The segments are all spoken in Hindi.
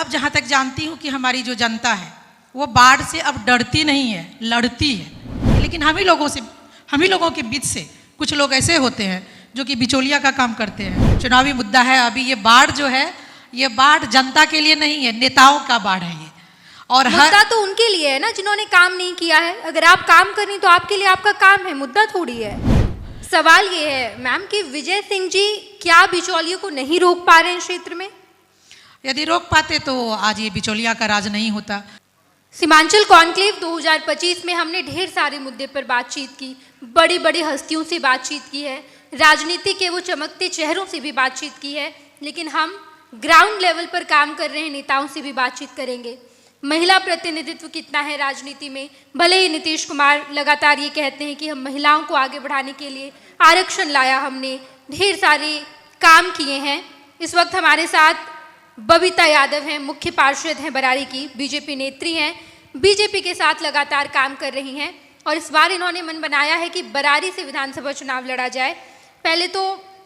अब जहाँ तक जानती हूँ कि हमारी जो जनता है वो बाढ़ से अब डरती नहीं है, लड़ती है। लेकिन हम ही लोगों के बीच से कुछ लोग ऐसे होते हैं जो कि बिचौलिया का काम करते हैं। चुनावी मुद्दा है अभी, ये बाढ़ जो है ये बाढ़ जनता के लिए नहीं है, नेताओं का बाढ़ है ये। और मुद्दा तो उनके लिए है ना जिन्होंने काम नहीं किया है। अगर आप काम कर रही तो आपके लिए आपका काम है, मुद्दा थोड़ी है। सवाल ये है मैम कि विजय सिंह जी क्या बिचौलियों को नहीं रोक पा रहे हैं क्षेत्र में? यदि रोक पाते तो आज ये बिचौलिया का राज नहीं होता। सीमांचल कॉन्क्लेव 2025 में हमने ढेर सारे मुद्दे पर बातचीत की, बड़ी बड़ी हस्तियों से बातचीत की है, राजनीति के वो चमकते चेहरों से भी बातचीत की है, लेकिन हम ग्राउंड लेवल पर काम कर रहे हैं नेताओं से भी बातचीत करेंगे। महिला प्रतिनिधित्व कितना है राजनीति में? भले ही नीतीश कुमार लगातार ये कहते हैं कि हम महिलाओं को आगे बढ़ाने के लिए आरक्षण लाया, हमने ढेर सारे काम किए हैं। इस वक्त हमारे साथ बबीता यादव हैं, मुख्य पार्षद हैं बरारी की, बीजेपी नेत्री हैं, बीजेपी के साथ लगातार काम कर रही हैं और इस बार इन्होंने मन बनाया है कि बरारी से विधानसभा चुनाव लड़ा जाए। पहले तो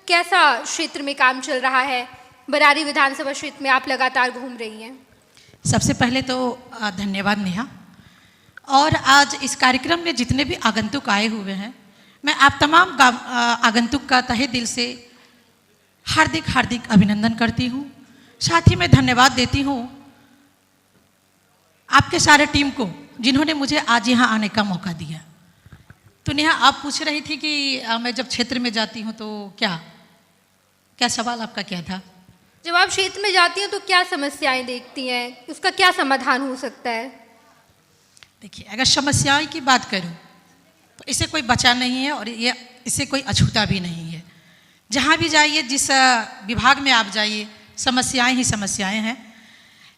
कैसा क्षेत्र में काम चल रहा है? बरारी विधानसभा क्षेत्र में आप लगातार घूम रही हैं। सबसे पहले तो धन्यवाद नेहा। और आज इस कार्यक्रम में जितने भी आगंतुक आए हुए हैं, मैं आप तमाम आगंतुक का तहे दिल से हार्दिक हार्दिक अभिनंदन करती हूँ। साथ ही मैं धन्यवाद देती हूँ आपके सारे टीम को जिन्होंने मुझे आज यहाँ आने का मौका दिया। तो नेहा, आप पूछ रही थी कि मैं जब क्षेत्र में जाती हूँ तो क्या सवाल आपका क्या था? जब आप क्षेत्र में जाती हैं तो क्या समस्याएं देखती हैं, उसका क्या समाधान हो सकता है? देखिए, अगर समस्याएं की बात करूं तो इसे कोई बचा नहीं है और ये इसे कोई अछूता भी नहीं है। जहां भी जाइए, जिस विभाग में आप जाइए, समस्याएं ही समस्याएं हैं।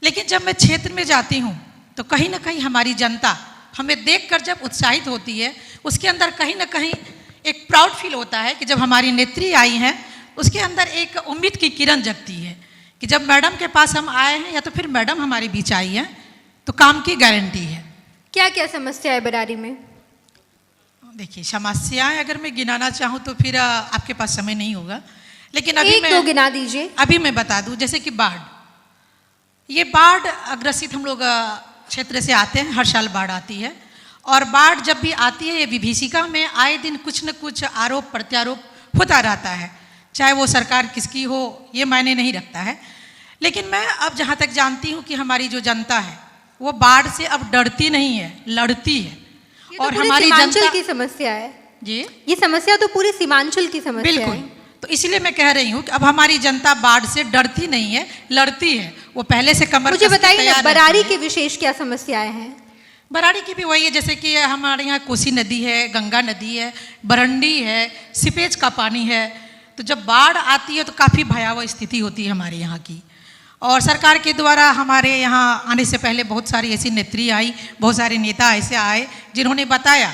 लेकिन जब मैं क्षेत्र में जाती हूं तो कहीं ना कहीं हमारी जनता हमें देखकर जब उत्साहित होती है, उसके अंदर कहीं ना कहीं एक प्राउड फील होता है कि जब हमारी नेत्री आई हैं उसके अंदर एक उम्मीद की किरण जगती है कि जब मैडम के पास हम आए हैं या तो फिर मैडम हमारे बीच आई हैं तो काम की गारंटी है। क्या क्या समस्या है बरारी में? देखिए, समस्याएं अगर मैं गिनाना चाहूँ तो फिर आपके पास समय नहीं होगा, लेकिन अभी एक दो गिना दीजिए। अभी मैं बता दूं, जैसे कि बाढ़, ये बाढ़ अग्रसित हम लोग क्षेत्र से आते हैं, हर साल बाढ़ आती है। और बाढ़ जब भी आती है ये विभीषिका में आए दिन कुछ न कुछ आरोप प्रत्यारोप होता रहता है, चाहे वो सरकार किसकी हो ये मायने नहीं रखता है। लेकिन मैं अब जहाँ तक जानती हूँ कि हमारी जो जनता है वो बाढ़ से अब डरती नहीं है, लड़ती है। तो और हमारी जनता की समस्या है जी, ये समस्या तो पूरी सीमांचल की समस्या बिल्कुल है। तो इसलिए मैं कह रही हूँ कि अब हमारी जनता बाढ़ से डरती नहीं है, लड़ती है। वो पहले से कमर मुझे कस के बताइए ना, तैयार बरारी रहती की है। विशेष क्या समस्याएं हैं? बरारी की भी वही है, जैसे कि हमारे यहाँ कोसी नदी है, गंगा नदी है, बरंडी है, सीपेज का पानी है। तो जब बाढ़ आती है तो काफ़ी भयावह स्थिति होती है हमारे यहाँ की। और सरकार के द्वारा हमारे यहाँ आने से पहले बहुत सारी ऐसी नेत्री आई, बहुत सारे नेता ऐसे आए जिन्होंने बताया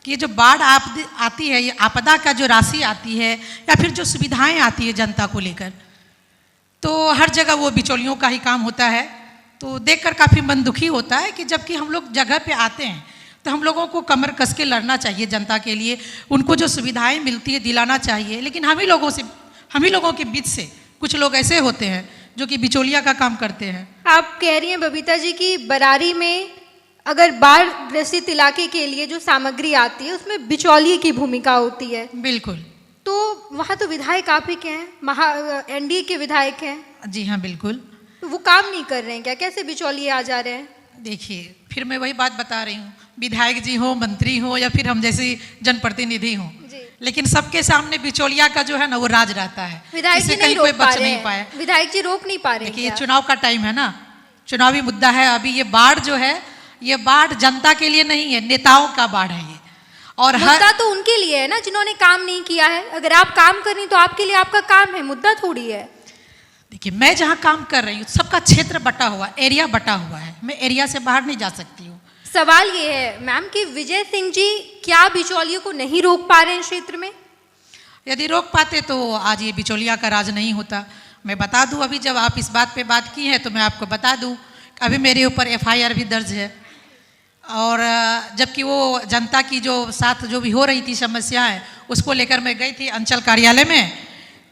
कि जो बाढ़ आती है, ये आपदा का जो राशि आती है या फिर जो सुविधाएं आती है जनता को लेकर, तो हर जगह वो बिचौलियों का ही काम होता है। तो देखकर काफ़ी मन दुखी होता है कि जबकि हम लोग जगह पे आते हैं तो हम लोगों को कमर कस के लड़ना चाहिए जनता के लिए, उनको जो सुविधाएं मिलती है दिलाना चाहिए। लेकिन हम ही लोगों के बीच से कुछ लोग ऐसे होते हैं जो कि बिचौलिया का काम करते हैं। आप कह रही हैं बबीता जी कि बरारी में अगर बाढ़ ग्रसित इलाके के लिए जो सामग्री आती है उसमें बिचौलिए की भूमिका होती है। बिल्कुल। तो वहाँ तो विधायक आप ही के हैं, एनडीए के विधायक हैं। जी हाँ, बिल्कुल। तो वो काम नहीं कर रहे हैं क्या? कैसे बिचौलिए आ जा रहे हैं? देखिए, फिर मैं वही बात बता रही हूँ, विधायक जी हो, मंत्री हो या फिर हम जैसी जनप्रतिनिधि हो, लेकिन सबके सामने बिचौलिया का जो है ना वो राज रहता है। विधायक जी नहीं रोक पा रहे हैं। विधायक जी रोक नहीं पा रहे हैं। देखिए, ये चुनाव का टाइम है ना, चुनावी मुद्दा है अभी। ये बाढ़ जो है ये बाढ़ जनता के लिए नहीं है, नेताओं का बाढ़ है ये। और मुद्दा तो उनके लिए है ना जिन्होंने काम नहीं किया है। अगर आप काम कर रही तो आपके लिए आपका काम है, मुद्दा थोड़ी है। देखिए, मैं जहाँ काम कर रही हूँ सबका क्षेत्र बटा हुआ, एरिया बटा हुआ है, मैं एरिया से बाहर नहीं जा सकती हूँ। सवाल ये है मैम कि विजय सिंह जी क्या बिचौलियों को नहीं रोक पा रहे हैं क्षेत्र में? यदि रोक पाते तो आज ये बिचौलिया का राज नहीं होता। मैं बता दूं, अभी जब आप इस बात पे बात की है तो मैं आपको बता दूं, अभी मेरे ऊपर एफआईआर भी दर्ज है। और जबकि वो जनता की जो साथ जो भी हो रही थी समस्याएं, उसको लेकर मैं गई थी अंचल कार्यालय में।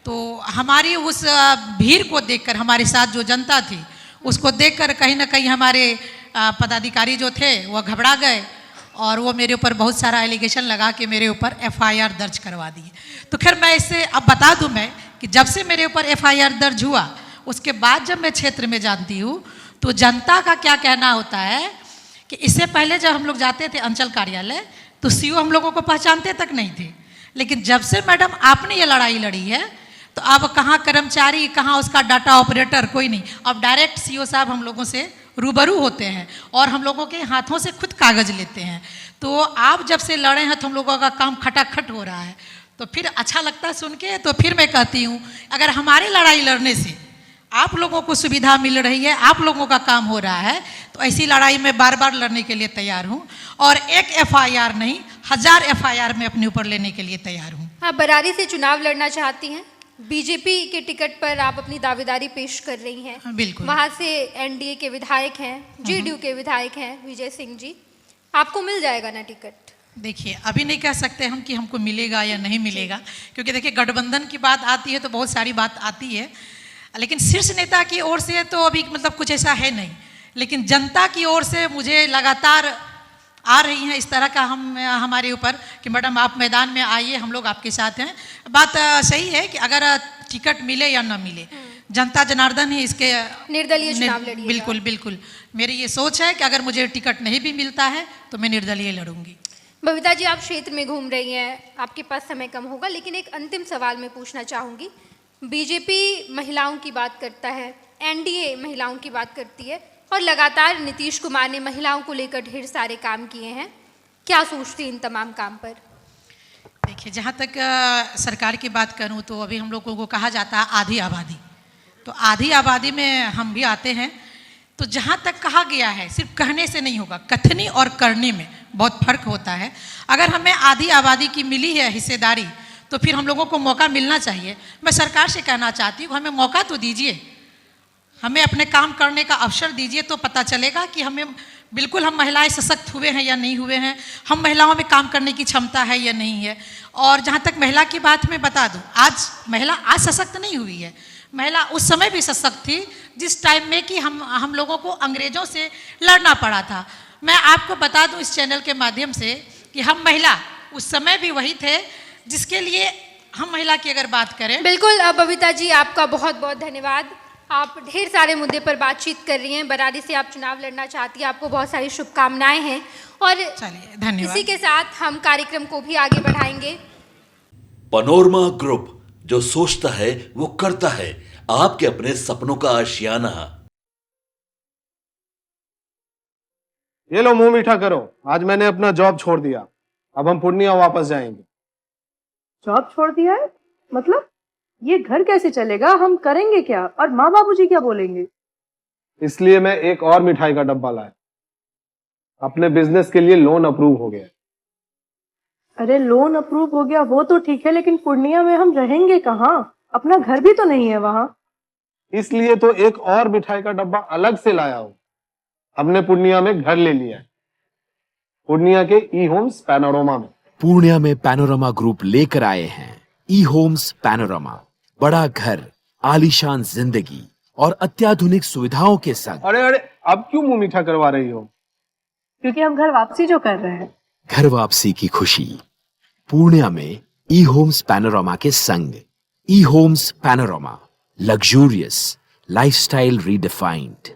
तो हमारी उस भीड़ को देखकर हमारे साथ जो जनता थी उसको देखकर कहीं ना कहीं हमारे पदाधिकारी जो थे वो घबरा गए और वो मेरे ऊपर बहुत सारा एलिगेशन लगा के मेरे ऊपर एफआईआर दर्ज करवा दिए। तो खैर मैं इससे अब बता दूं मैं कि जब से मेरे ऊपर एफआईआर दर्ज हुआ उसके बाद जब मैं क्षेत्र में जानती हूँ तो जनता का क्या कहना होता है कि इससे पहले जब हम लोग जाते थे अंचल कार्यालय तो सीओ हम लोगों को पहचानते तक नहीं थे, लेकिन जब से मैडम आपने ये लड़ाई लड़ी है तो अब कहाँ कर्मचारी कहाँ उसका डाटा ऑपरेटर कोई नहीं, अब डायरेक्ट सीओ साहब हम लोगों से रूबरू होते हैं और हम लोगों के हाथों से खुद कागज लेते हैं। तो आप जब से लड़े हैं तो हम लोगों का काम खटाखट हो रहा है, तो फिर अच्छा लगता है सुन के। तो फिर मैं कहती हूँ अगर हमारे लड़ाई लड़ने से आप लोगों को सुविधा मिल रही है, आप लोगों का काम हो रहा है, तो ऐसी लड़ाई में बार बार लड़ने के लिए तैयार हूँ और एक एफआईआर नहीं 1000 एफआईआर में अपने ऊपर लेने के लिए तैयार हूँ। आप बरारी से चुनाव लड़ना चाहती हैं, बीजेपी के टिकट पर आप अपनी दावेदारी पेश कर रही हैं। बिल्कुल। वहाँ से एनडीए के विधायक हैं, जेडीयू के विधायक हैं विजय सिंह जी, आपको मिल जाएगा ना टिकट? देखिए अभी नहीं कह सकते हम कि हमको मिलेगा या नहीं मिलेगा, क्योंकि देखिए गठबंधन की बात आती है तो बहुत सारी बात आती है, लेकिन शीर्ष नेता की ओर से तो अभी मतलब कुछ ऐसा है नहीं, लेकिन जनता की ओर से मुझे लगातार आ रही हैं इस तरह का हमारे ऊपर कि मैडम आप मैदान में आइए, हम लोग आपके साथ हैं। बात सही है कि अगर टिकट मिले या ना मिले जनता जनार्दन ही इसके निर्दलीय चुनाव लड़िएगा। बिल्कुल बिल्कुल, मेरी ये सोच है कि अगर मुझे टिकट नहीं भी मिलता है तो मैं निर्दलीय लड़ूंगी। बबीता जी, आप क्षेत्र में घूम रही हैं, आपके पास समय कम होगा, लेकिन एक अंतिम सवाल मैं पूछना चाहूँगी। बीजेपी महिलाओं की बात करता है, एनडीए महिलाओं की बात करती है और लगातार नीतीश कुमार ने महिलाओं को लेकर ढेर सारे काम किए हैं, क्या सोचती इन तमाम काम पर? देखिए जहाँ तक सरकार की बात करूँ तो अभी हम लोगों को कहा जाता है आधी आबादी, तो आधी आबादी में हम भी आते हैं। तो जहाँ तक कहा गया है सिर्फ कहने से नहीं होगा, कथनी और करने में बहुत फर्क होता है। अगर हमें आधी आबादी की मिली है हिस्सेदारी तो फिर हम लोगों को मौका मिलना चाहिए। मैं सरकार से कहना चाहती हूँ हमें मौका तो दीजिए, हमें अपने काम करने का अवसर दीजिए, तो पता चलेगा कि हमें बिल्कुल हम महिलाएं सशक्त हुए हैं या नहीं हुए हैं, हम महिलाओं में काम करने की क्षमता है या नहीं है। और जहाँ तक महिला की बात मैं बता दूँ, आज महिला आज सशक्त नहीं हुई है, महिला उस समय भी सशक्त थी जिस टाइम में कि हम लोगों को अंग्रेजों से लड़ना पड़ा था। मैं आपको बता दूं इस चैनल के माध्यम से कि हम महिला उस समय भी वही थे जिसके लिए हम महिला की अगर बात करें। बिल्कुल बबीता जी, आपका बहुत बहुत धन्यवाद। आप ढेर सारे मुद्दे पर बातचीत कर रही हैं, बरारी से आप चुनाव लड़ना चाहती हैं, आपको बहुत सारी शुभकामनाएं हैं और चलिए धन्यवाद। इसी के साथ हम कार्यक्रम को भी आगे बढ़ाएंगे। पनोरमा ग्रुप, जो सोचता है वो करता है, आपके अपने सपनों का आशियाना। ये लो मुंह मीठा करो, आज मैंने अपना जॉब छोड़ दिया, अब हम पूर्णिया वापस जाएंगे। जॉब छोड़ दिया है? मतलब ये घर कैसे चलेगा, हम करेंगे क्या और माँ बाबूजी क्या बोलेंगे? इसलिए मैं एक और मिठाई का डब्बा लाया, अपने बिजनेस के लिए लोन अप्रूव हो गया। अरे लोन अप्रूव हो गया वो तो ठीक है, लेकिन पूर्णिया में हम रहेंगे कहाँ? अपना घर भी तो नहीं है वहाँ। इसलिए तो एक और मिठाई का डब्बा अलग से लाया हूँ, हमने पूर्णिया में घर ले लिया है, पूर्णिया के ई होम्स पैनोरमा में। पूर्णिया में पैनोरमा ग्रुप लेकर आए हैं ई होम्स पैनोरमा, बड़ा घर, आलीशान जिंदगी और अत्याधुनिक सुविधाओं के संग। अरे अरे अब क्यों मुंह मीठा करवा रही हो? क्योंकि हम घर वापसी जो कर रहे हैं। घर वापसी की खुशी पूर्णिया में ई होम्स पैनोरमा के संग। E Homes Panorama, luxurious lifestyle redefined.